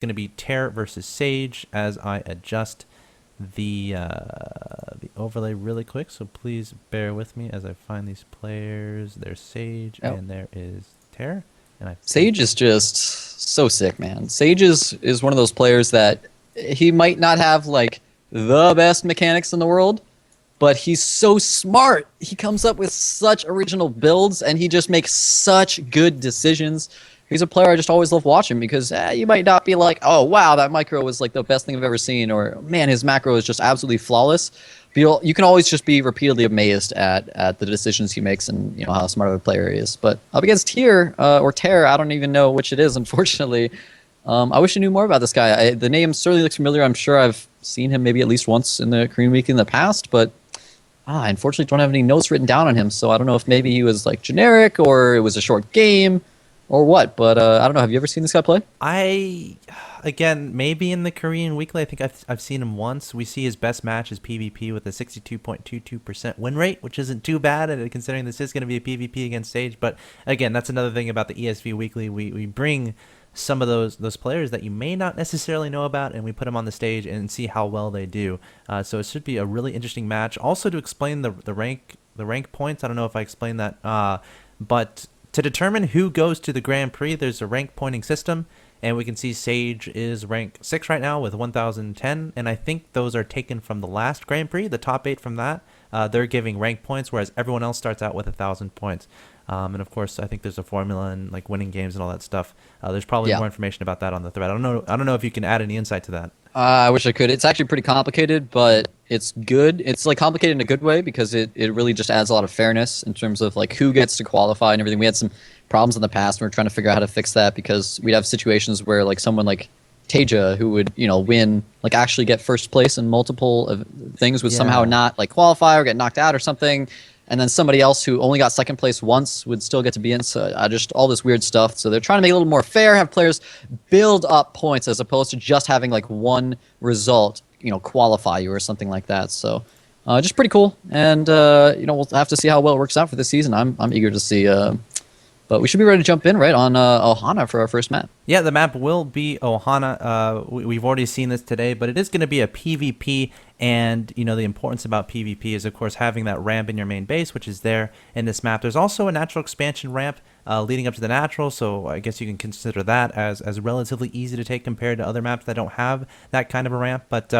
going to be Tear versus Sage as I adjust the overlay really quick. So please bear with me as I find these players. There's Sage Yep. and there is Tear. And Sage is just so sick, man. Sage is one of those players that he might not have like the best mechanics in the world, but he's so smart. He comes up with such original builds, and he just makes such good decisions. He's a player I just always love watching because you might not be like, oh wow, that micro was like the best thing I've ever seen, or man, his macro is just absolutely flawless. But you can always just be repeatedly amazed at the decisions he makes and how smart of a player he is. But up against Tier or Terror, I don't even know which it is, unfortunately. I wish I knew more about this guy. The name certainly looks familiar. I'm sure I've seen him maybe at least once in the Korean Week in the past, but I unfortunately don't have any notes written down on him, so I don't know if maybe he was like generic or it was a short game or what. But I don't know. Have you ever seen this guy play? Again, maybe in the Korean Weekly, I think I've seen him once. We see his best match is PvP with a 62.22% win rate, which isn't too bad considering this is going to be a PvP against Sage. But again, that's another thing about the ESV Weekly. We bring some of those players that you may not necessarily know about, and we put them on the stage and see how well they do. So it should be a really interesting match. Also, to explain the rank points, I don't know if I explained that, but to determine who goes to the Grand Prix, there's a rank pointing system, and we can see Sage is rank 6 right now with 1,010, and I think those are taken from the last Grand Prix, the top 8 from that. They're giving rank points, whereas everyone else starts out with 1,000 points. And of course, I think there's a formula and like winning games and all that stuff. There's probably more information about that on the thread. I don't know if you can add any insight to that. I wish I could. It's actually pretty complicated, but it's good. It's like complicated in a good way because it really just adds a lot of fairness in terms of like who gets to qualify and everything. We had some problems in the past and we're trying to figure out how to fix that because we'd have situations where like someone like Teja who would win, like actually get first place in multiple of things would somehow not like qualify or get knocked out or something. And then somebody else who only got second place once would still get to be in. So just all this weird stuff. So they're trying to make it a little more fair, have players build up points as opposed to just having like one result, qualify you or something like that. So just pretty cool. And, we'll have to see how well it works out for this season. I'm eager to see. But we should be ready to jump in, right, on Ohana for our first map. Yeah, the map will be Ohana. We've already seen this today, but it is going to be a PvP. And, the importance about PvP is, of course, having that ramp in your main base, which is there in this map. There's also a natural expansion ramp leading up to the natural, so I guess you can consider that as relatively easy to take compared to other maps that don't have that kind of a ramp. But,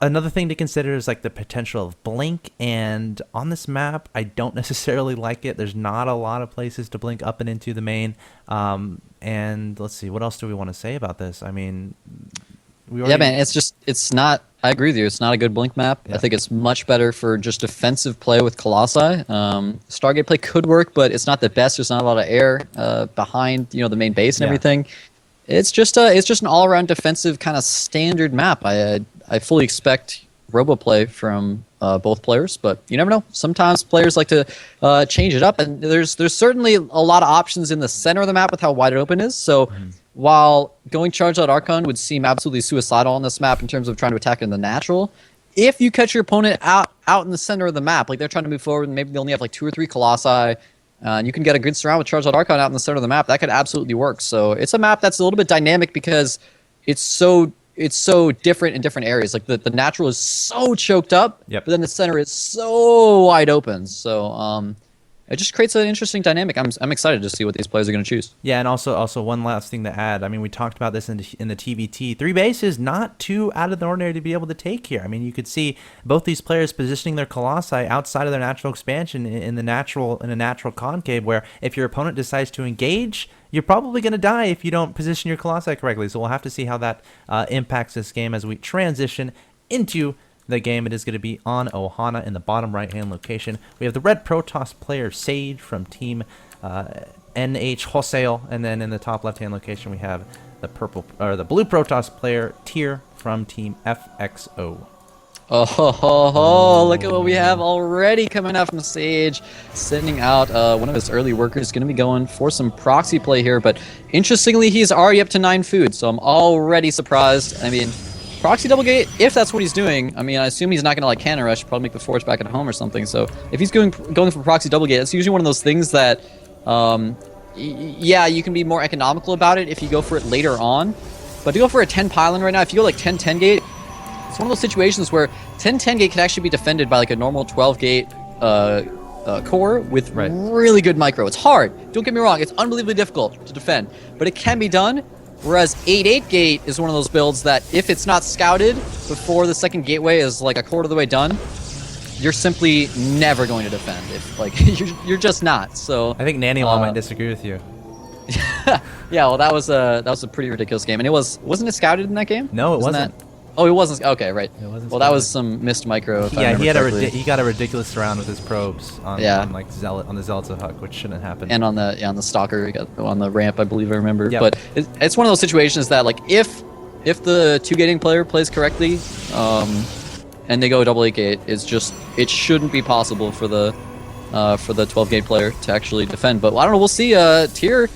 another thing to consider is like the potential of blink, and on this map I don't necessarily like it. There's not a lot of places to blink up and into the main. And let's see, what else do we want to say about this? I mean, yeah, man, it's not. I agree with you. It's not a good blink map. Yeah. I think it's much better for just defensive play with Colossi. Stargate play could work, but it's not the best. There's not a lot of air behind the main base and everything. It's just an all-around defensive kind of standard map. I fully expect robo play from both players, but you never know. Sometimes players like to change it up, and there's certainly a lot of options in the center of the map with how wide it open is. So while going Charged Out Archon would seem absolutely suicidal on this map in terms of trying to attack in the natural, if you catch your opponent out in the center of the map, like they're trying to move forward, and maybe they only have like 2 or 3 Colossi, and you can get a good surround with Charged Out Archon out in the center of the map, that could absolutely work. So it's a map that's a little bit dynamic because it's so different in different areas. Like the natural is so choked up, but then the center is so wide open. So it just creates an interesting dynamic. I'm excited to see what these players are going to choose. Yeah, and also one last thing to add. I mean, we talked about this in the TBT. 3 base is not too out of the ordinary to be able to take here. I mean, you could see both these players positioning their Colossi outside of their natural expansion in a natural concave, where if your opponent decides to engage, you're probably going to die if you don't position your Colossi correctly. So we'll have to see how that impacts this game as we transition into the game. It is going to be on Ohana in the bottom right-hand location. We have the red Protoss player Sage from team NH Hoseo, and then in the top left-hand location we have the blue Protoss player Tier from team FXO. Oh, look at what we have already coming out from Sage, sending out one of his early workers. Going to be going for some proxy play here, but interestingly, he's already up to 9 food, so I'm already surprised. I mean, proxy double gate, if that's what he's doing, I mean, I assume he's not going to like cannon rush, probably make the forge back at home or something. So if he's going for proxy double gate, it's usually one of those things that Yeah, you can be more economical about it if you go for it later on. But to go for a 10 pylon right now, if you go like 10-10 gate, it's one of those situations where 10-10 gate can actually be defended by like a normal 12 gate core with really good micro. It's hard. Don't get me wrong. It's unbelievably difficult to defend, but it can be done. Whereas 8-8 gate is one of those builds that if it's not scouted before the second gateway is like a quarter of the way done, you're simply never going to defend. If like you're just not. So I think Nanilaw might disagree with you. Yeah, well, that was a pretty ridiculous game, and wasn't it scouted in that game? No, it wasn't. Oh, it wasn't. Okay, right. It wasn't. Well, that was some missed micro. Yeah, he got a ridiculous round with his probes on like the Zealots of Huck, which shouldn't happen. And on the Stalker, he got on the ramp, I believe I remember. Yep. But it's one of those situations that like if the 2-gating player plays correctly, and they go double 8-gate, it shouldn't be possible for the 12-gate player to actually defend. But I don't know. We'll see. Tier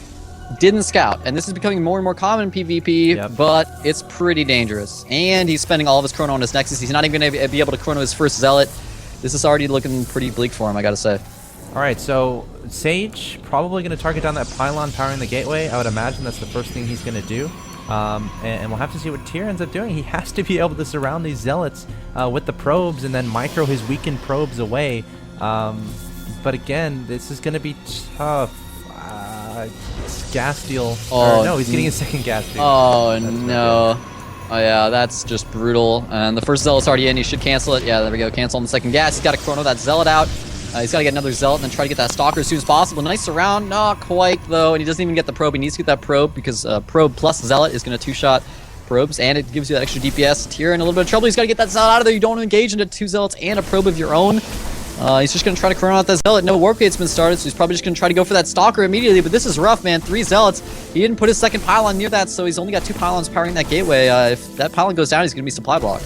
didn't scout, and this is becoming more and more common in PvP, but it's pretty dangerous. And he's spending all of his chrono on his Nexus. He's not even going to be able to chrono his first Zealot. This is already looking pretty bleak for him, I gotta say. All right, so Sage probably going to target down that pylon powering the gateway. I would imagine that's the first thing he's going to do. And we'll have to see what Tyr ends up doing. He has to be able to surround these Zealots with the probes and then micro his weakened probes away. But again, this is going to be tough. Gas deal. Oh, no, he's getting a second gas deal. Oh, no. Oh, yeah, that's just brutal. And the first Zealot's already in. He should cancel it. Yeah, there we go. Cancel on the second gas. He's got to chrono that Zealot out. He's got to get another Zealot and then try to get that Stalker as soon as possible. Nice surround. Not quite, though. And he doesn't even get the probe. He needs to get that probe because probe plus Zealot is going to two-shot probes, and it gives you that extra DPS. Tyr in a little bit of trouble. He's got to get that Zealot out of there. You don't want to engage into 2 Zealots and a probe of your own. He's just going to try to chrono out that Zealot. No Warp Gate's been started, so he's probably just going to try to go for that Stalker immediately, but this is rough, man. 3 Zealots. He didn't put his second pylon near that, so he's only got 2 pylons powering that gateway. If that pylon goes down, he's going to be supply blocked.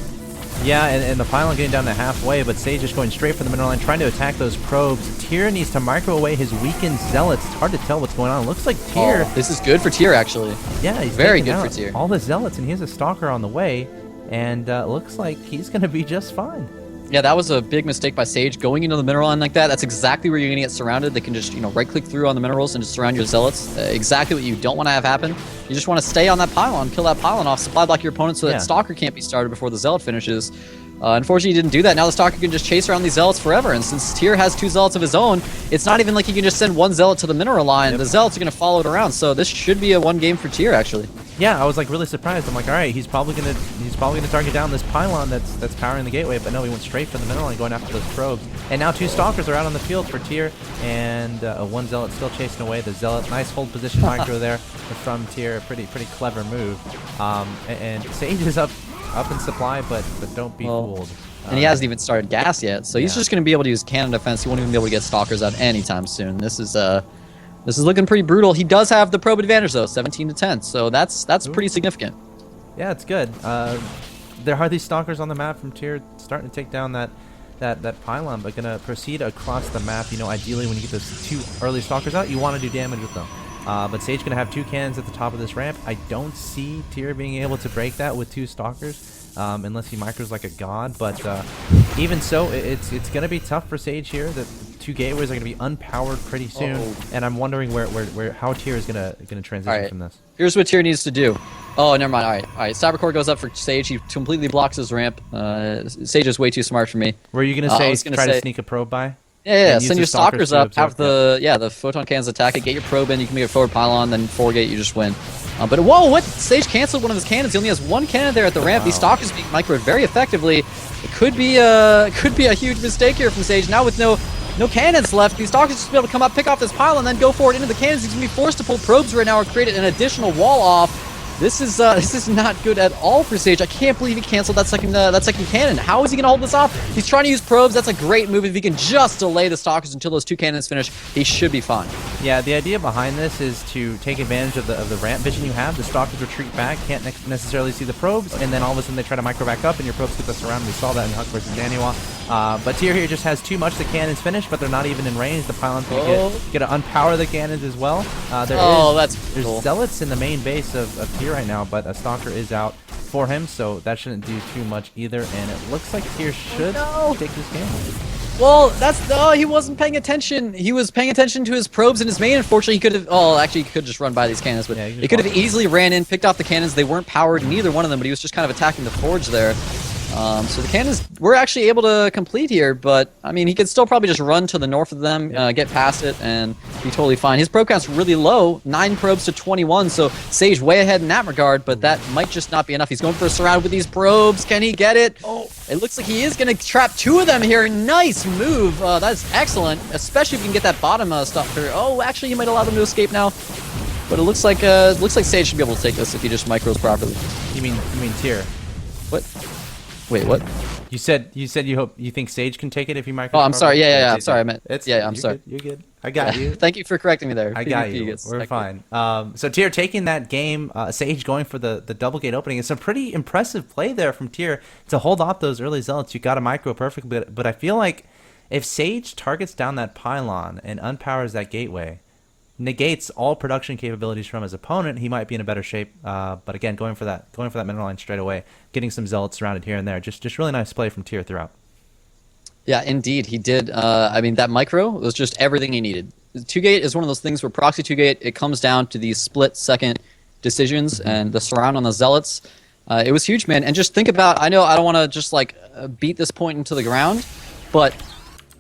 Yeah, and the pylon getting down to halfway, but Sage is going straight for the middle line, trying to attack those probes. Tyr needs to micro away his weakened Zealots. It's hard to tell what's going on. It looks like Tyr... Oh, this is good for Tyr, actually. Yeah, he's very good for Tyr. All the Zealots, and he has a Stalker on the way, and looks like he's going to be just fine. Yeah, that was a big mistake by Sage, going into the mineral line like that. That's exactly where you're going to get surrounded. They can just, right-click through on the minerals and just surround your Zealots. Exactly what you don't want to have happen. You just want to stay on that pylon, kill that pylon off, supply block your opponent so that Stalker can't be started before the Zealot finishes. Unfortunately, he didn't do that. Now the Stalker can just chase around these Zealots forever, and since Tyr has 2 Zealots of his own, it's not even like he can just send 1 Zealot to the mineral line. The Zealots are going to follow it around, so this should be a 1 game for Tyr, actually. Yeah, I was like really surprised. I'm like, all right, he's probably gonna target down this pylon that's powering the gateway, but no, he went straight for the middle line, going after those probes. And now 2 Stalkers are out on the field for Tyr, and 1 Zealot still chasing away the Zealot. Nice hold position micro there from Tyr. Pretty clever move. And Sage is up in supply, but don't be fooled. And he hasn't even started gas yet, so he's just going to be able to use cannon defense. He won't even be able to get Stalkers out anytime soon. This is looking pretty brutal. He does have the probe advantage though, 17-10, so that's pretty significant. Yeah, it's good. There are these Stalkers on the map from Tyr starting to take down that pylon, but gonna proceed across the map. Ideally when you get those 2 early Stalkers out, you want to do damage with them. But Sage gonna have 2 cannons at the top of this ramp. I don't see Tyr being able to break that with 2 Stalkers. Unless he micros like a god, but even so, it's gonna be tough for Sage here. The 2 gateways are gonna be unpowered pretty soon, and I'm wondering how Tyr is gonna transition from this. Here's what Tyr needs to do. Oh, never mind. All right. Cybercore goes up for Sage. He completely blocks his ramp. Sage is way too smart for me. Were you gonna say try to sneak a probe by? Yeah. Send your Stalkers up. Have the photon cannons attack it. Get your probe in. You can make a forward pylon. Then 4 gate. You just win. But whoa! What? Sage canceled one of his cannons. He only has 1 cannon there at the ramp. These Stalkers being microed very effectively. It could be a huge mistake here from Sage. Now with no cannons left, these Stalkers just be able to come up, pick off this pylon, then go forward into the cannons. He's gonna be forced to pull probes right now or create an additional wall off. This is not good at all for Sage. I can't believe he canceled that second cannon. How is he going to hold this off? He's trying to use probes. That's a great move. If he can just delay the Stalkers until those 2 cannons finish, he should be fine. Yeah, the idea behind this is to take advantage of the ramp vision you have. The Stalkers retreat back, can't necessarily see the probes, and then all of a sudden they try to micro back up, and your probes get us around. We saw that in Huck versus Nanilaw. But Tyr here just has too much. The cannons finish, but they're not even in range. The pylon's going to get to unpower the cannons as well. There's Zealots in the main base of Tyr right now, but a Stalker is out. for him, so that shouldn't do too much either. And it looks like Tyr should take this game. Well, he wasn't paying attention. He was paying attention to his probes and his main. Unfortunately, he could have, actually, he could just run by these cannons, but he could have easily ran in, picked off the cannons. They weren't powered, neither one of them, but he was just kind of attacking the forge there. So the cannons were actually able to complete here, but, I mean, he could still probably just run to the north of them, get past it, and be totally fine. His probe count's really low, 9 probes to 21, so Sage way ahead in that regard, but that might just not be enough. He's going for a surround with these probes. Can he get it? Oh, it looks like he is going to trap 2 of them here. Nice move. That's excellent, especially if you can get that bottom stuff through. Oh, actually, you might allow them to escape now. But it looks like Sage should be able to take this if he just micros properly. You mean Tyr? What? Wait, what? You said you think Sage can take it if he micros. Oh, I'm sorry. Yeah. I'm sorry. I meant. I'm sorry. You're good. I got you. Thank you for correcting me there. I got you. We're fine. So Tyr taking that game, Sage going for the double gate opening. It's a pretty impressive play there from Tyr to hold off those early zealots. You got a micro perfectly, but I feel like if Sage targets down that pylon and unpowers that gateway, negates all production capabilities from his opponent, he might be in a better shape. But again, going for that mineral line straight away, getting some zealots surrounded here and there, just really nice play from Tyr throughout. Yeah, indeed, he did. I mean, that micro was just everything he needed. 2-gate is one of those things where proxy 2-gate, it comes down to these split-second decisions, and the surround on the zealots, it was huge, man. And just think about, I know I don't want to just like beat this point into the ground, but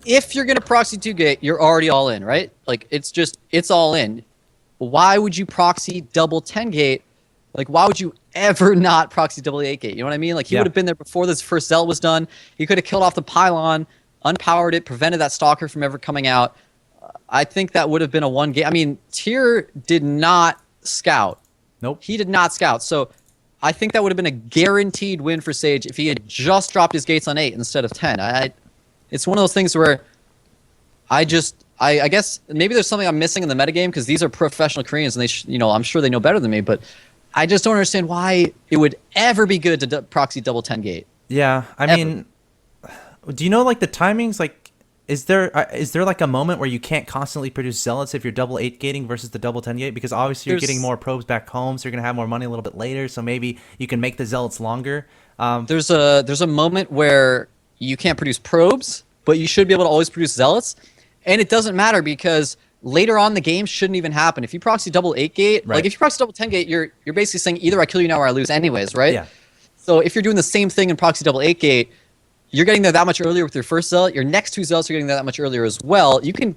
if you're going to proxy 2-gate, you're already all in, right? Like, it's all in. Why would you proxy double 10-gate? Like, why would you ever not proxy double 8-gate? You know what I mean? Like, he would have been there before this first zealot was done. He could have killed off the pylon, unpowered it, prevented that stalker from ever coming out. I think that would have been a 1-gate. I mean, Tyr did not scout. Nope. He did not scout. So I think that would have been a guaranteed win for Sage if he had just dropped his gates on 8 instead of 10. It's one of those things where I guess maybe there's something I'm missing in the metagame because these are professional Koreans and they I'm sure they know better than me, but I just don't understand why it would ever be good to proxy double 10-gate. Yeah, I mean, do you know like the timings? Like, is there like a moment where you can't constantly produce zealots if you're double 8-gating versus the double 10-gate? Because obviously you're getting more probes back home, so you're gonna have more money a little bit later. So maybe you can make the zealots longer. There's a moment where you can't produce probes, but you should be able to always produce zealots. And it doesn't matter because later on the game shouldn't even happen. If you proxy double 8-gate, like if you proxy double 10-gate, you're basically saying either I kill you now or I lose anyways, right? Yeah. So if you're doing the same thing in proxy double 8-gate, you're getting there that much earlier with your first zealot. Your next 2 zealots are getting there that much earlier as well. You can,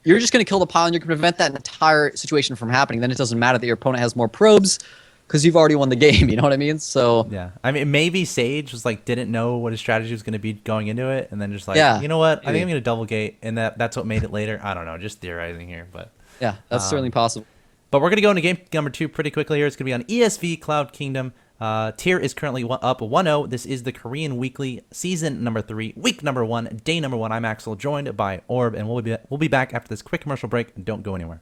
you're just going to kill the pylon. You can prevent that entire situation from happening. Then it doesn't matter that your opponent has more probes because you've already won the game. You know what I mean? So yeah, I mean, maybe Sage was didn't know what his strategy was going to be going into it, and then just you know what? I think I'm going to double gate, and that's what made it later. I don't know, just theorizing here, but yeah, that's certainly possible. But we're going to go into game number 2 pretty quickly here. It's going to be on ESV Cloud Kingdom. Tyr is currently up 1-0. This is the Korean Weekly season number 3, week number 1, day number 1. I'm Axel, joined by Orb, and we'll be back after this quick commercial break. Don't go anywhere.